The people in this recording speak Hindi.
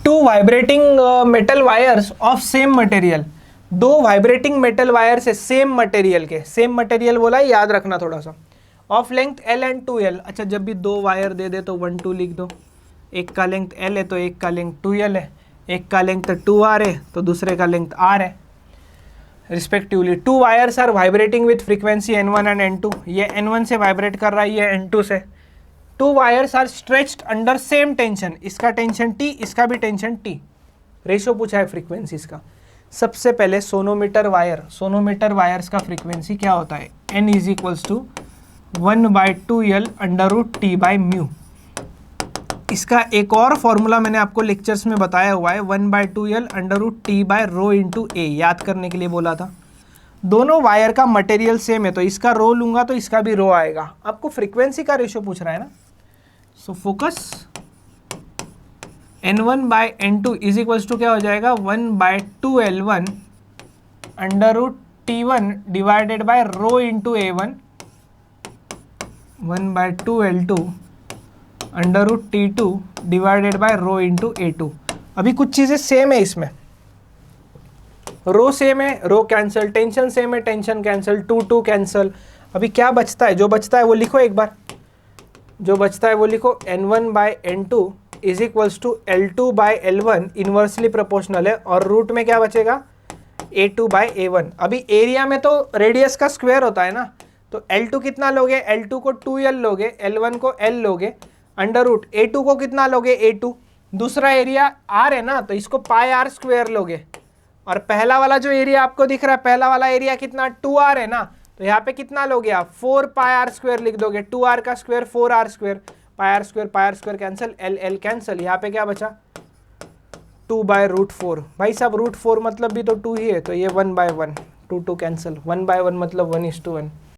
To vibrating metal wires of same material, दो वाइब्रेटिंग मेटल वायर्स है सेम मटेरियल के, सेम मटेरियल बोला है, याद रखना थोड़ा सा, of length L and 2L। अच्छा, जब भी दो वायर दे दे तो 1 2 लिख दो, एक का लेंथ L है तो एक का लेंथ 2L है, एक का लेंथ 2R है तो दूसरे का लेंथ R है respectively. Two wires are vibrating with frequency N1 and N2, ये N1 से वाइब्रेट कर रहा है, ये N2 से। Two wires are stretched under same tension, इसका टेंशन T, इसका भी टेंशन T, रेशो पूछा है फ्रीक्वेंसीज का। सबसे पहले सोनोमीटर वायर, सोनोमीटर वायर्स का फ्रीक्वेंसी क्या होता है, N is equals to 1/2L √T/μ। इसका एक और फॉर्मूला मैंने आपको लेक्चर्स में बताया हुआ है, 1/2L √T/ρ×A, याद करने के लिए बोला था। दोनों वायर का मटेरियल सेम है तो इसका रो लूंगा तो इसका भी रो आएगा। आपको फ्रीक्वेंसी का रेशो पूछ रहा है ना, so focus N1/N2 is equals to क्या हो जाएगा, 1/2L1 √T1 divided by ρ×A1, 1/2L2 √T2 divided by ρ×A2। अभी कुछ चीज़ें सेम है इसमें, रो सेम है, रो कैंसिल, टेंशन सेम है, टेंशन कैंसिल, 2 2 कैंसिल। अभी क्या बचता है, जो बचता है वो लिखो एक बार, जो बचता है वो लिखो, N1/N2 is equals to L2/L1 inversely proportional है, और रूट में क्या बचेगा, A2/A1। अभी एरिया में तो रेडियस का स्क्वायर होता है ना, तो L2 कितना लोगे, L2 को 2L लोगे, L1 को L लोगे, अंडर रूट A2 को कितना लोगे, A2। दूसरा एरिया R है ना, तो इसको πr² लोगे, और पहला वाला जो एरिया आपको दिख रहा है, पहला वाला एरिया कितना 2R है ना, तो यहाँ पे कितना लोगे आप, 4πr² लिख दोगे, 2R का square 4R², πr² cancel, L cancel, यहाँ पे क्या बचा 2/√4। भाई साहब √4 मतलब भी तो 2 ही है, तो ये 1/1, 2 2 कैंसिल, 1/1 मतलब 1:1।